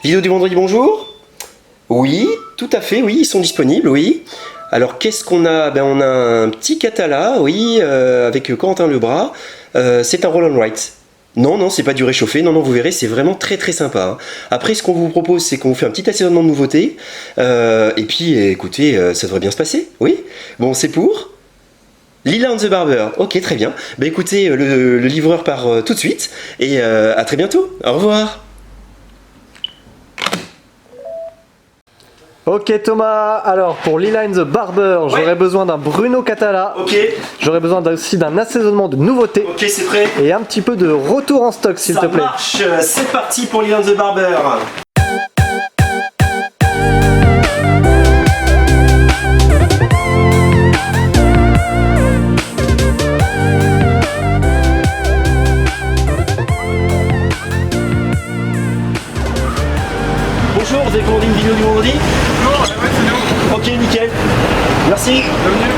Vidéo du vendredi, bonjour. Oui, tout à fait, oui, ils sont disponibles, oui. Alors qu'est-ce qu'on a? On a un petit Catala, oui, avec Corentin Lebras. C'est un roll and write. Non, c'est pas du réchauffé, non, vous verrez, c'est vraiment très sympa. Hein. Après, ce qu'on vous propose, c'est qu'on vous fait un petit assaisonnement de nouveautés. Et puis, écoutez, ça devrait bien se passer, oui. Bon, c'est pour Lila and the Barber. Ok, très bien. Écoutez, le livreur part tout de suite. Et à très bientôt. Au revoir. Ok Thomas, alors pour Lila and the Barber, j'aurais besoin d'un Bruno Catala. Ok. J'aurais besoin aussi d'un assaisonnement de nouveautés. Ok, c'est prêt. Et un petit peu de retour en stock s'il te plaît. Ça marche, c'est parti pour Lila and the Barber. Bonjour, vous avez commandé une vidéo du vendredi? Non, ouais, c'est bon. Ok, nickel. Merci. Bienvenue.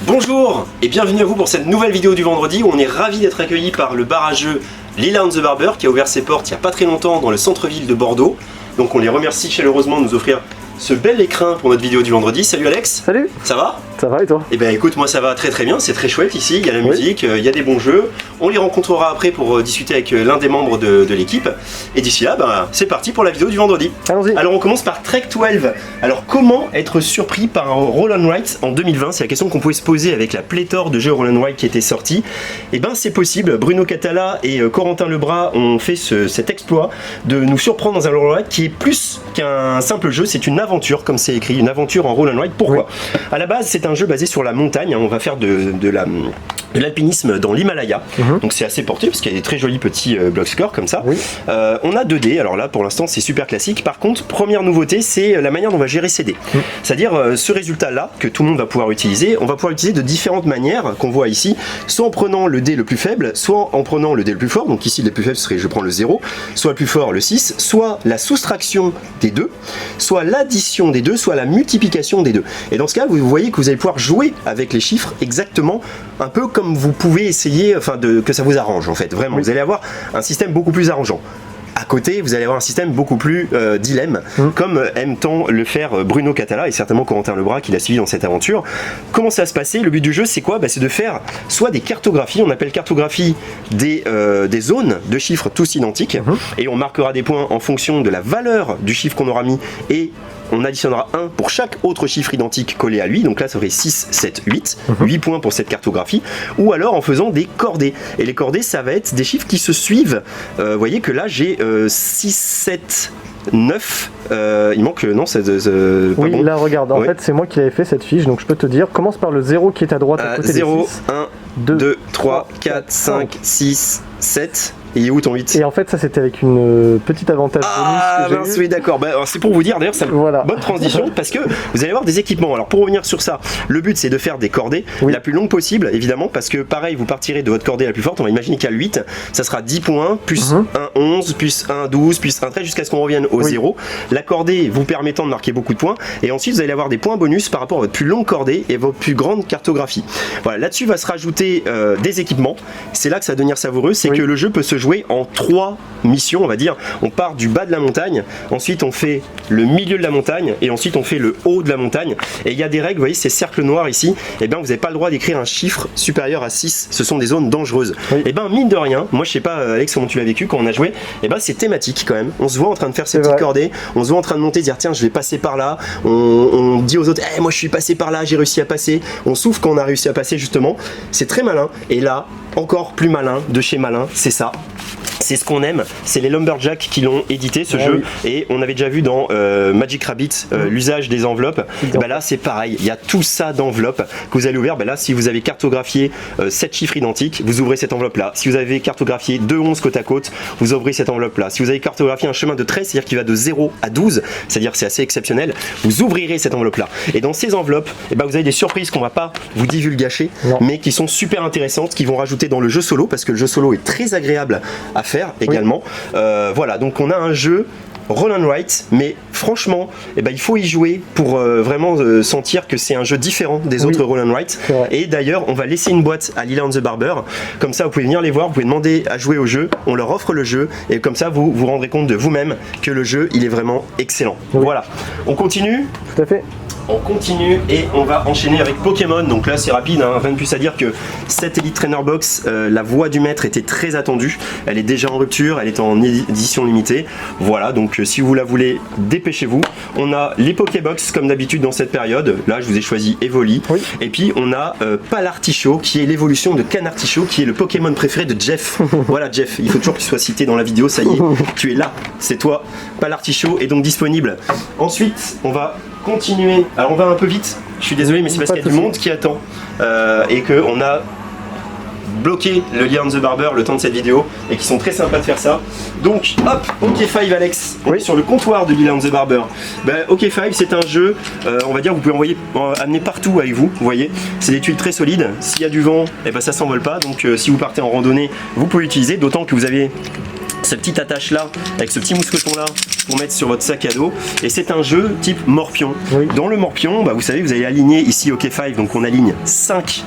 Bonjour et bienvenue à vous pour cette nouvelle vidéo du vendredi où on est ravis d'être accueillis par le bar à jeux Lila and the Barber qui a ouvert ses portes il n'y a pas très longtemps dans le centre-ville de Bordeaux. Donc on les remercie chaleureusement de nous offrir ce bel écrin pour notre vidéo du vendredi. Salut Alex. Salut. Ça va? Ça va et toi? Eh ben écoute, moi ça va très bien, c'est très chouette ici, il y a la musique, il y a des bons jeux. On les rencontrera après pour discuter avec l'un des membres de l'équipe. Et d'ici là, c'est parti pour la vidéo du vendredi. Allons-y. Alors on commence par Trek 12. Alors comment être surpris par un roll and write en 2020? C'est la question qu'on pouvait se poser avec la pléthore de jeux roll and write qui étaient sortis. Et ben c'est possible, Bruno Catala et Corentin Lebras ont fait cet exploit de nous surprendre dans un roll and write qui est plus qu'un simple jeu, c'est une aventure comme c'est écrit, une aventure en roll and write. Pourquoi? À la base c'est un jeu basé sur la montagne, hein. On va faire de l'alpinisme dans l'Himalaya, donc c'est assez porté parce qu'il y a des très jolis petits block scores comme ça. On a 2D, alors là pour l'instant c'est super classique. Par contre, première nouveauté, c'est la manière dont on va gérer ces dés. C'est-à-dire ce résultat là que tout le monde va pouvoir utiliser, on va pouvoir l'utiliser de différentes manières qu'on voit ici, soit en prenant le dé le plus faible, soit en prenant le dé le plus fort, donc ici le plus faible serait je prends le 0, soit le plus fort le 6, soit la soustraction des 2, soit l'addition des 2, soit la multiplication des 2. Et dans ce cas, vous voyez que vous allez pouvoir jouer avec les chiffres exactement un peu comme vous pouvez essayer, que ça vous arrange en fait, vraiment. Vous allez avoir un système beaucoup plus arrangeant. À côté, vous allez avoir un système beaucoup plus dilemme, comme aime tant le faire Bruno Catala et certainement Corentin Lebras qui l'a suivi dans cette aventure. Comment ça va se passer? Le but du jeu, c'est quoi? C'est de faire soit des cartographies, on appelle cartographie des zones de chiffres tous identiques, et on marquera des points en fonction de la valeur du chiffre qu'on aura mis, et on additionnera 1 pour chaque autre chiffre identique collé à lui, donc là ça ferait 6, 7, 8, 8 points pour cette cartographie, ou alors en faisant des cordées, et les cordées ça va être des chiffres qui se suivent. Vous voyez que là j'ai 6, 7, 9, il manque, non c'est oui bon. Là regarde, en fait c'est moi qui l'avais fait cette fiche, donc je peux te dire, commence par le 0 qui est à droite à côté 0, des 6. 1, 2, 3, 4, 5, 6, 7, et il est où ton 8? Et en fait ça c'était avec une petite avantage bonus que j'ai eu. Oui d'accord, c'est pour vous dire d'ailleurs, c'est une bonne transition parce que vous allez avoir des équipements. Alors pour revenir sur ça, le but c'est de faire des cordées la plus longue possible évidemment, parce que pareil vous partirez de votre cordée la plus forte, on va imaginer qu'il y a le 8, ça sera 10 points, plus 1 11, plus 1 12, plus 1 13 jusqu'à ce qu'on revienne au 0. La cordée vous permettant de marquer beaucoup de points, et ensuite vous allez avoir des points bonus par rapport à votre plus longue cordée et votre plus grande cartographie. Voilà, là-dessus va se rajouter des équipements, c'est là que ça va devenir savoureux, c'est que le jeu peut se jouer en 3 missions, on va dire. On part du bas de la montagne, ensuite on fait le milieu de la montagne, et ensuite on fait le haut de la montagne. Et il y a des règles, vous voyez ces cercles noirs ici, et bien vous n'avez pas le droit d'écrire un chiffre supérieur à 6, ce sont des zones dangereuses. Et bien mine de rien, moi je sais pas Alex comment tu l'as vécu quand on a joué, et ben c'est thématique quand même. On se voit en train de faire ces petites cordées, on se voit en train de monter, dire tiens je vais passer par là, on dit aux autres hey, moi je suis passé par là, j'ai réussi à passer, on souffle quand on a réussi à passer justement, c'est très malin. Et là, encore plus malin, de chez malin, c'est ça. C'est ce qu'on aime, c'est les Lumberjacks qui l'ont édité ce jeu, et on avait déjà vu dans Magic Rabbit l'usage des enveloppes. Et ben là c'est pareil, il y a tout ça d'enveloppes que vous allez ouvrir. Ben là si vous avez cartographié 7 chiffres identiques, vous ouvrez cette enveloppe là. Si vous avez cartographié 2 11 côte à côte, vous ouvrez cette enveloppe là. Si vous avez cartographié un chemin de 13, c'est-à-dire qu'il va de 0 à 12, c'est-à-dire c'est assez exceptionnel, vous ouvrirez cette enveloppe là. Et dans ces enveloppes, et ben vous avez des surprises qu'on va pas vous divulgacher, mais qui sont super intéressantes, qui vont rajouter dans le jeu solo, parce que le jeu solo est très agréable à faire également. Voilà, donc on a un jeu Roll and Write, mais franchement, eh ben, il faut y jouer pour vraiment sentir que c'est un jeu différent des autres Roll and Write. Et d'ailleurs, on va laisser une boîte à Lila and the Barber, comme ça vous pouvez venir les voir, vous pouvez demander à jouer au jeu, on leur offre le jeu, et comme ça vous vous rendrez compte de vous-même que le jeu il est vraiment excellent. Voilà, on continue. Tout à fait. On continue et on va enchaîner avec Pokémon. Donc là c'est rapide, hein. Rien de plus à dire que cette Elite Trainer Box, la voix du maître était très attendue. Elle est déjà en rupture, elle est en édition limitée. Voilà, donc si vous la voulez, dépêchez-vous. On a les Pokébox comme d'habitude dans cette période. Là je vous ai choisi Evoli. Et puis on a Palartichaut qui est l'évolution de Canartichaut, qui est le Pokémon préféré de Jeff. Voilà Jeff, il faut toujours qu'il soit cité dans la vidéo, ça y est, tu es là, c'est toi. Palartichaut est donc disponible. Ensuite on va continuer, alors on va un peu vite, je suis désolé mais c'est parce qu'il y a du monde qui attend et qu'on a bloqué le Lila and the Barber le temps de cette vidéo et qui sont très sympas de faire ça. Donc hop, OK5 Alex, on est sur le comptoir de Lila and the Barber. OK5 c'est un jeu, on va dire vous pouvez amener partout avec vous, vous voyez, c'est des tuiles très solides, s'il y a du vent, et ben ça s'envole pas, donc si vous partez en randonnée vous pouvez l'utiliser, d'autant que vous avez cette petite attache là avec ce petit mousqueton là pour mettre sur votre sac à dos, et c'est un jeu type morpion. Dans le morpion, vous savez, vous allez aligner ici OK5, donc on aligne 5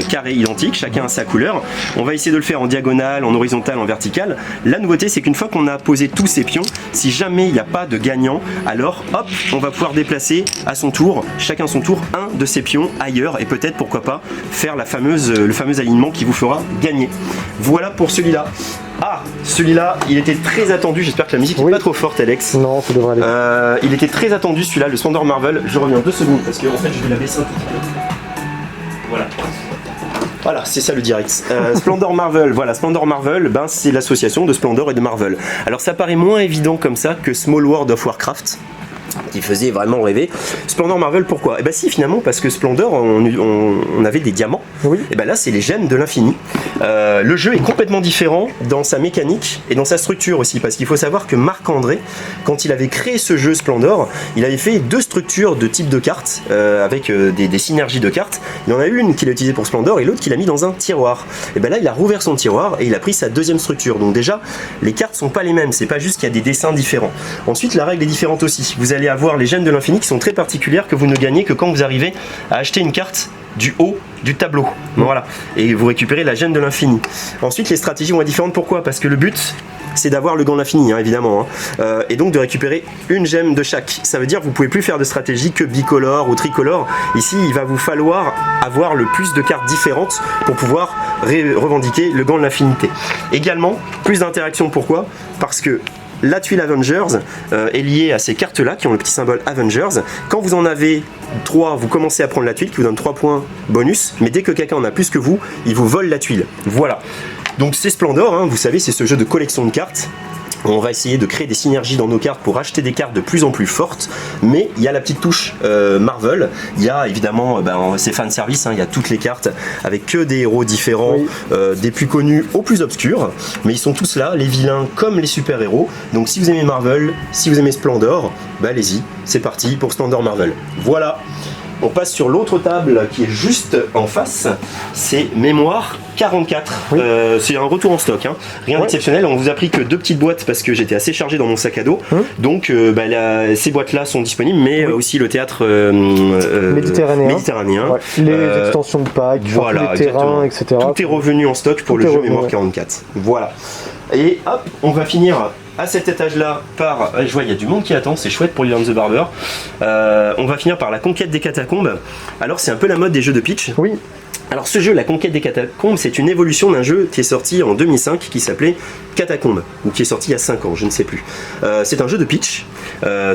carrés identiques, chacun a sa couleur. On va essayer de le faire en diagonale, en horizontal, en vertical. La nouveauté c'est qu'une fois qu'on a posé tous ces pions, si jamais il n'y a pas de gagnant, alors hop, on va pouvoir déplacer à son tour, chacun son tour, un de ces pions ailleurs, et peut-être pourquoi pas faire le fameux alignement qui vous fera gagner. Voilà pour celui-là. Ah, celui-là, il était très attendu, j'espère que la musique n'est pas trop forte Alex. Non, ça devrait aller. Il était très attendu celui-là, le Splendor Marvel. Je reviens 2 secondes parce que en fait je vais la baisser un tout petit peu. Voilà. Voilà, c'est ça le direct. Splendor Marvel, voilà, Splendor Marvel, c'est l'association de Splendor et de Marvel. Alors ça paraît moins évident comme ça que Small World of Warcraft, qui faisait vraiment rêver. Splendor Marvel, pourquoi? Et bah si, finalement, parce que Splendor, on avait des diamants. Et bah là, c'est les gemmes de l'infini. Le jeu est complètement différent dans sa mécanique et dans sa structure aussi, parce qu'il faut savoir que Marc-André, quand il avait créé ce jeu Splendor, il avait fait 2 structures de type de cartes, avec des synergies de cartes. Il y en a une qu'il a utilisée pour Splendor et l'autre qu'il a mis dans un tiroir. Et bah là, il a rouvert son tiroir et il a pris sa 2e structure. Donc déjà, les cartes sont pas les mêmes, c'est pas juste qu'il y a des dessins différents. Ensuite, la règle est différente aussi. Vous allez avoir les gemmes de l'infini qui sont très particulières, que vous ne gagnez que quand vous arrivez à acheter une carte du haut du tableau. Voilà. Et vous récupérez la gemme de l'infini. Ensuite, les stratégies vont être différentes. Pourquoi? Parce que le but, c'est d'avoir le gant de l'infini, évidemment. Et donc de récupérer une gemme de chaque. Ça veut dire que vous ne pouvez plus faire de stratégie que bicolore ou tricolore. Ici, il va vous falloir avoir le plus de cartes différentes pour pouvoir revendiquer le gant de l'infinité. Également, plus d'interactions. Pourquoi? Parce que la tuile Avengers est liée à ces cartes-là qui ont le petit symbole Avengers. Quand vous en avez 3, vous commencez à prendre la tuile qui vous donne 3 points bonus, mais dès que quelqu'un en a plus que vous, il vous vole la tuile. Voilà. Donc c'est Splendor, vous savez, c'est ce jeu de collection de cartes. On va essayer de créer des synergies dans nos cartes pour acheter des cartes de plus en plus fortes, mais il y a la petite touche Marvel, il y a évidemment, c'est fan service, il y a toutes les cartes avec que des héros différents, des plus connus aux plus obscurs, mais ils sont tous là, les vilains comme les super héros. Donc si vous aimez Marvel, si vous aimez Splendor, allez-y, c'est parti pour Splendor Marvel. Voilà. On passe sur l'autre table qui est juste en face, c'est Mémoire 44. C'est un retour en stock, rien d'exceptionnel. On vous a pris que 2 petites boîtes parce que j'étais assez chargé dans mon sac à dos. Donc ces boîtes-là sont disponibles, mais aussi le théâtre méditerranéen. Les extensions de packs, les terrains, etc. Tout est revenu en stock pour le jeu Mémoire 44. Voilà. Et hop, on va finir à cet étage-là par... Je vois, il y a du monde qui attend, c'est chouette pour Lila and the Barber. On va finir par la conquête des catacombes. Alors, c'est un peu la mode des jeux de pitch. Alors ce jeu, la conquête des catacombes, c'est une évolution d'un jeu qui est sorti en 2005 qui s'appelait Catacombes, ou qui est sorti il y a 5 ans, je ne sais plus. C'est un jeu de pitch,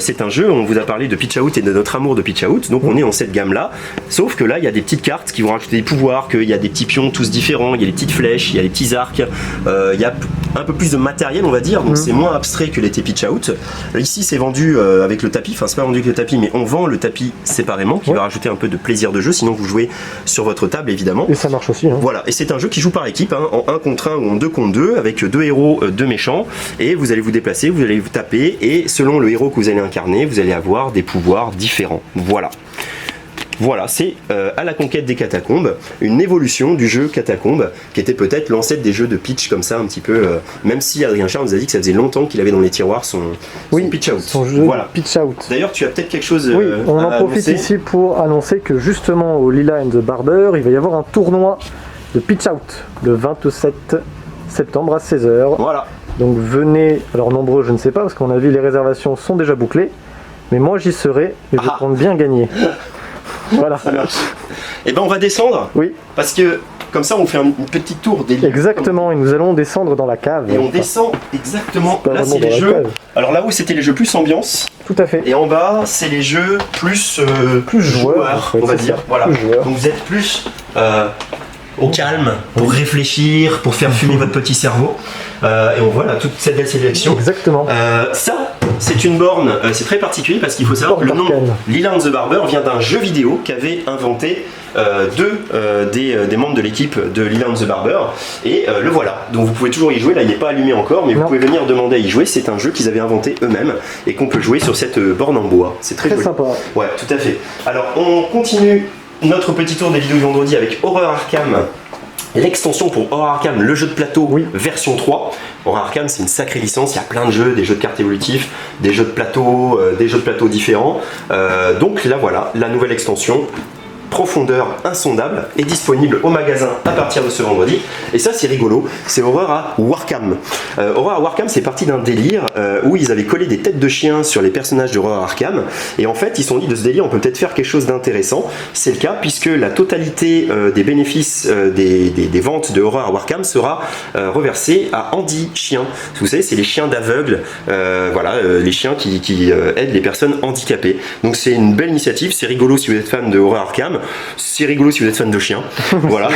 c'est un jeu, on vous a parlé de Pitch Out et de notre amour de Pitch Out, donc on est dans cette gamme-là, sauf que là, il y a des petites cartes qui vont rajouter des pouvoirs, qu'il y a des petits pions tous différents, il y a des petites flèches, il y a des petits arcs, il y a un peu plus de matériel, on va dire, donc c'est moins abstrait que l'était Pitch Out. Ici, c'est vendu avec le tapis, enfin c'est pas vendu avec le tapis, mais on vend le tapis séparément, qui va rajouter un peu de plaisir de jeu, sinon vous jouez sur votre table, évidemment. Et ça marche aussi. Voilà, et c'est un jeu qui joue par équipe, en 1 contre 1 ou en 2 contre 2, avec 2 héros, 2 méchants, et vous allez vous déplacer, vous allez vous taper, et selon le héros que vous allez incarner, vous allez avoir des pouvoirs différents. Voilà. Voilà, c'est à la conquête des catacombes, une évolution du jeu Catacombes, qui était peut-être l'ancêtre des jeux de pitch comme ça un petit peu, même si Adrien Charles nous a dit que ça faisait longtemps qu'il avait dans les tiroirs son pitch out. Son jeu voilà. pitch out. D'ailleurs, tu as peut-être quelque chose Oui, on en à profite annoncer. ici pour annoncer que justement au Lila and the Barber, il va y avoir un tournoi de pitch out le 27 septembre à 16h. Voilà. Donc venez, alors nombreux je ne sais pas parce qu'on a vu les réservations sont déjà bouclées, mais moi j'y serai et je compte bien gagner. Voilà. Et ben on va descendre. Oui. Parce que comme ça on fait une petite tour des livres. Exactement, et nous allons descendre dans la cave. Et on descend exactement. C'est pas Là vraiment c'est les dans la jeux. cave. Alors là où c'était les jeux plus ambiance. Tout à fait. Et en bas c'est les jeux plus joueurs, en fait, on va c'est dire. ça, Voilà. plus joueurs. Donc vous êtes plus au calme pour réfléchir, pour faire fumer votre petit cerveau. Et on voit là toute cette belle sélection. Exactement. Ça, c'est une borne, c'est très particulier parce qu'il faut savoir que le nom Arcane. Lila and the Barber vient d'un jeu vidéo qu'avait inventé des membres de l'équipe de Lila and the Barber. Et le voilà. Donc vous pouvez toujours y jouer. Là, il n'est pas allumé encore, mais vous pouvez venir demander à y jouer. C'est un jeu qu'ils avaient inventé eux-mêmes et qu'on peut jouer sur cette borne en bois. C'est très Très joli. sympa. Ouais, tout à fait. Alors, on continue notre petit tour des vidéos du vendredi avec Horror Arkham. L'extension pour Horror Arkham, le jeu de plateau version 3. Horror Arkham, c'est une sacrée licence, il y a plein de jeux, des jeux de cartes évolutifs, des jeux de plateau différents. Donc là voilà, la nouvelle extension. Profondeur insondable est disponible au magasin à partir de ce vendredi. Et ça c'est rigolo, c'est Horror à Warkham. Horror à Warkham, c'est parti d'un délire où ils avaient collé des têtes de chiens sur les personnages de Horror Arkham. Et en fait ils se sont dit de ce délire on peut peut-être faire quelque chose d'intéressant. C'est le cas puisque la totalité des bénéfices des ventes de Horror à Warkham sera reversée à Andy Chien. Vous savez c'est les chiens d'aveugles, voilà, les chiens qui aident les personnes handicapées. Donc c'est une belle initiative, c'est rigolo si vous êtes fan de Horror Arkham. C'est rigolo si vous êtes fan de chiens. Voilà.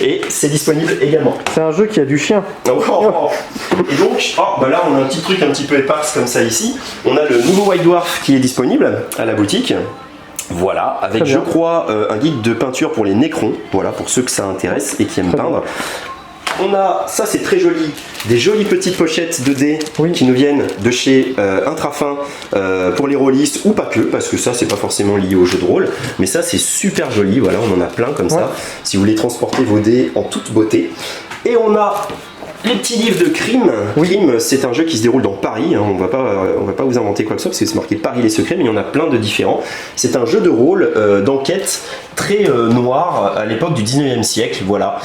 Et c'est disponible également. C'est un jeu qui a du chien. Et donc, bah là on a un petit truc un petit peu éparse comme ça ici. On a le nouveau White Dwarf qui est disponible à la boutique. Voilà, avec je crois un guide de peinture pour les nécrons. Voilà, pour ceux que ça intéresse et qui aiment peindre. On a, ça c'est très joli, des jolies petites pochettes de dés qui nous viennent de chez Intrafin pour les rôlistes ou pas que, parce que ça c'est pas forcément lié au jeu de rôle, mais ça c'est super joli, voilà, on en a plein comme ça, si vous voulez transporter vos dés en toute beauté. Et on a les petits livres de Crime. Crime, c'est un jeu qui se déroule dans Paris, hein. On va pas vous inventer quoi que ce soit parce que c'est marqué Paris les secrets, mais il y en a plein de différents. C'est un jeu de rôle d'enquête très noir à l'époque du 19e siècle, voilà.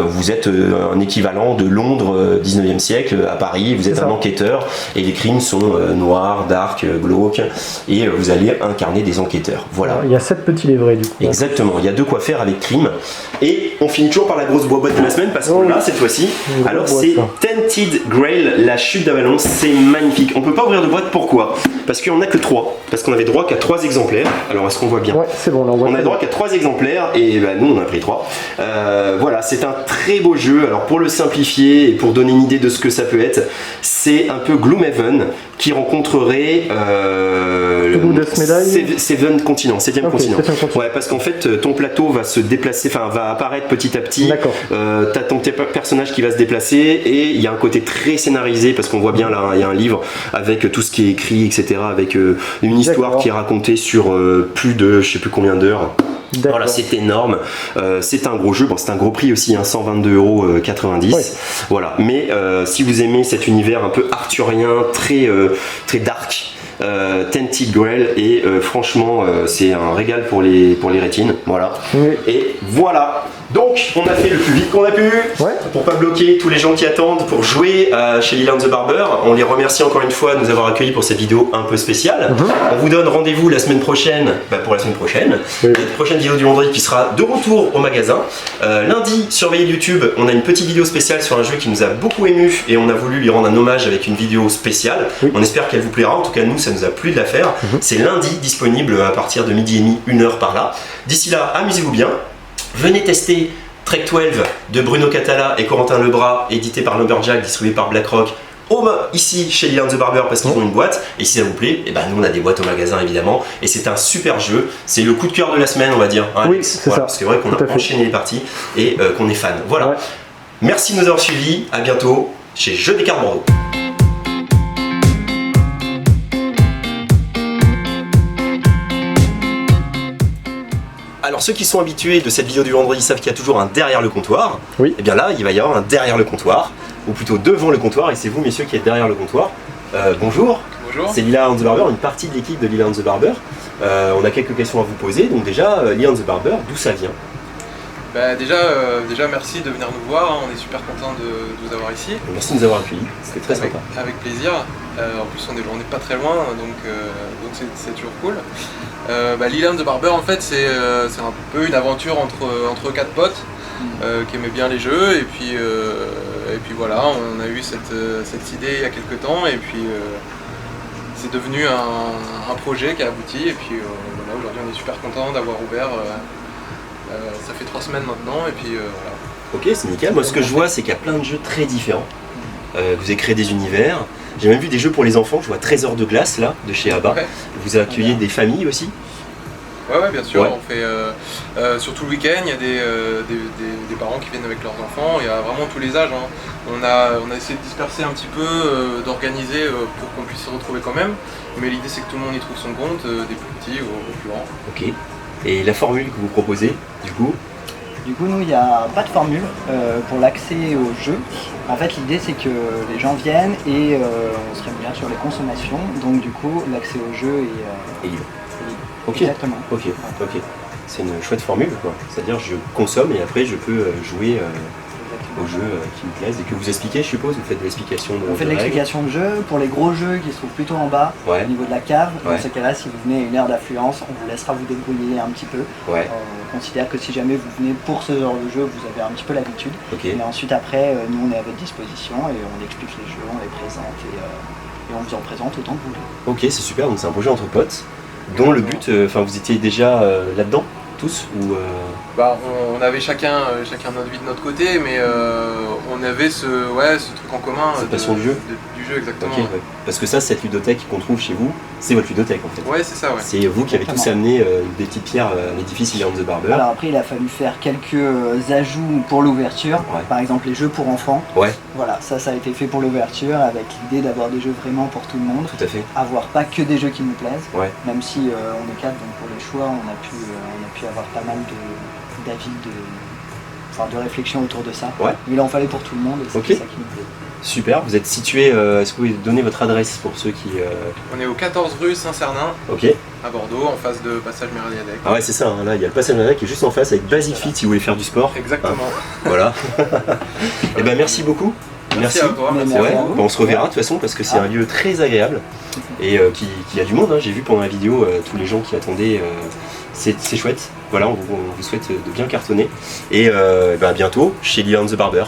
Vous êtes un équivalent de Londres 19e siècle à Paris, vous êtes un enquêteur et les crimes sont noirs, dark, glauques et vous allez incarner des enquêteurs, voilà. Alors, il y a 7 petits livrets du coup. Exactement, il y a de quoi faire avec Crime. Et on finit toujours par la grosse boîte de la semaine parce qu'on l'a cette fois-ci. Alors c'est Tented Grail, la chute d'Avalon, c'est magnifique. On peut pas ouvrir de boîte, pourquoi? Parce qu'il n'y en a que 3, parce qu'on avait droit qu'à 3 exemplaires. Alors est-ce qu'on voit bien? Ouais, c'est bon, on a droit qu'à 3 exemplaires et bah, nous on a pris 3. Voilà, c'est un très beau jeu. Alors pour le simplifier et pour donner une idée de ce que ça peut être, c'est un peu Gloomhaven qui rencontrerait Seven Continents, 7e continent. Ouais, parce qu'en fait ton plateau va se déplacer, enfin va apparaître petit à petit. T'as ton personnage qui va se déplacer et il y a un côté très scénarisé parce qu'on voit bien là, il y a un livre avec tout ce qui est écrit, etc. avec une histoire qui est racontée sur plus de je sais plus combien d'heures. Voilà, c'est énorme, c'est un gros jeu, bon, c'est un gros prix aussi, hein, 122,90 €. Voilà, mais si vous aimez cet univers un peu arthurien, très dark, Tented Grail et franchement c'est un régal pour les rétines, voilà. Et voilà, donc on a fait le plus vite qu'on a pu pour pas bloquer tous les gens qui attendent pour jouer chez Lila and the Barber. On les remercie encore une fois de nous avoir accueillis pour cette vidéo un peu spéciale. On vous donne rendez-vous la semaine prochaine, pour la semaine prochaine, la prochaine vidéo du vendredi qui sera de retour au magasin. Lundi, surveillez YouTube, on a une petite vidéo spéciale sur un jeu qui nous a beaucoup ému et on a voulu lui rendre un hommage avec une vidéo spéciale. On espère qu'elle vous plaira, en tout cas nous ça nous a plu de la faire. C'est lundi, disponible à partir de 12h30, 1h par là. D'ici là, amusez-vous bien. Venez tester Trek 12 de Bruno Catala et Corentin Lebras, édité par Lumberjack, distribué par BlackRock, ici chez Lila and the Barber parce qu'ils ont une boîte. Et si ça vous plaît, et ben nous on a des boîtes au magasin évidemment. Et c'est un super jeu, c'est le coup de cœur de la semaine, on va dire. Hein, oui, c'est ça. Parce que c'est vrai qu'on a enchaîné les parties et qu'on est fan. Voilà. Merci de nous avoir suivis. À bientôt chez Jeux des cartes Bordeaux. Alors ceux qui sont habitués de cette vidéo du vendredi savent qu'il y a toujours un derrière le comptoir. Oui. Et bien là, il va y avoir un derrière le comptoir, ou plutôt devant le comptoir, et c'est vous messieurs qui êtes derrière le comptoir. Bonjour. Bonjour. C'est Lila and the Barber, une partie de l'équipe de Lila and the Barber. On a quelques questions à vous poser. Donc déjà, Lila and the Barber, d'où ça vient? Bah, déjà merci de venir nous voir, hein. On est super content de vous avoir ici. Merci de nous avoir accueillis, c'était très sympa. Avec plaisir. En plus on est pas très loin, donc c'est toujours cool. Lila and the Barber en fait c'est un peu une aventure entre 4 potes qui aimaient bien les jeux et puis voilà, on a eu cette idée il y a quelques temps et puis c'est devenu un projet qui a abouti et puis voilà, aujourd'hui on est super content d'avoir ouvert. Ça fait 3 semaines maintenant et puis voilà. Ok, c'est nickel. Moi ce que je vois c'est qu'il y a plein de jeux très différents. Vous avez créé des univers. J'ai même vu des jeux pour les enfants. Je vois Trésor de glace là, de chez Abba. Ouais. Vous accueillez des familles aussi? Ouais, bien sûr. Ouais. On fait surtout le week-end, il y a des parents qui viennent avec leurs enfants. Il y a vraiment tous les âges, hein. On a essayé de disperser un petit peu, d'organiser pour qu'on puisse se retrouver quand même. Mais l'idée c'est que tout le monde y trouve son compte, des plus petits aux plus grands. Ok. Et la formule que vous proposez, du coup? Du coup, nous, il n'y a pas de formule pour l'accès au jeu. En fait, l'idée, c'est que les gens viennent et on serait bien sur les consommations. Donc, du coup, l'accès au jeu est Et libre. libre. Ok. Exactement. Ok. C'est une chouette formule, quoi. C'est-à-dire je consomme et après je peux jouer aux jeux qui me plaisent et que vous expliquez, je suppose. Vous faites de l'explication de On fait de règles. l'explication de jeu. Pour les gros jeux qui se trouvent plutôt en bas, Ouais. au niveau de la cave, Ouais. dans ce cas-là, si vous venez à une heure d'affluence, on vous laissera vous débrouiller un petit peu. Ouais. On considère que si jamais vous venez pour ce genre de jeu, vous avez un petit peu l'habitude. Ok. Mais ensuite, après, nous, on est à votre disposition et on explique les jeux, on les présente et on vous en présente autant que vous voulez. Ok, c'est super. Donc c'est un projet entre potes, dont le but, enfin vous étiez déjà là-dedans tous ou On avait chacun notre vie de notre côté, mais on avait ce truc en commun. Cette passion du jeu. Du jeu, exactement. Ok, ouais. Parce que ça, cette ludothèque qu'on trouve chez vous, c'est votre ludothèque en fait. Ouais, c'est ça, ouais. C'est vous qui avez tous Exactement. amené des petites pierres à l'édifice Lila and the Barber. Alors après, il a fallu faire quelques ajouts pour l'ouverture. Ouais. Par exemple, les jeux pour enfants. Ouais, Voilà, ça a été fait pour l'ouverture avec l'idée d'avoir des jeux vraiment pour tout le monde. tout à fait. Avoir pas que des jeux qui nous plaisent. Ouais. Même si on est 4, donc pour les choix, on a pu avoir pas mal d'avis, de réflexion autour de ça. Ouais. Mais il en fallait pour tout le monde et c'est Ok. ça qui nous plaît. Super. Vous êtes situé. Est-ce que vous pouvez donner votre adresse pour ceux qui. On est au 14 rue Saint-Cernin, Ok. à Bordeaux, en face de Passage Mériadec. Ah ouais, c'est ça. Hein, là, il y a le passage qui est juste en face avec Basic Fit si vous voulez faire du sport. Exactement. Voilà. Et ben merci beaucoup. Merci à toi. Mais Merci merci Ouais, à vous. on se reverra de toute façon parce que c'est un lieu très agréable et qui a du monde. Hein. J'ai vu pendant la vidéo tous les gens qui attendaient. C'est chouette. Voilà, on vous souhaite de bien cartonner et à bientôt chez Lila and the Barber.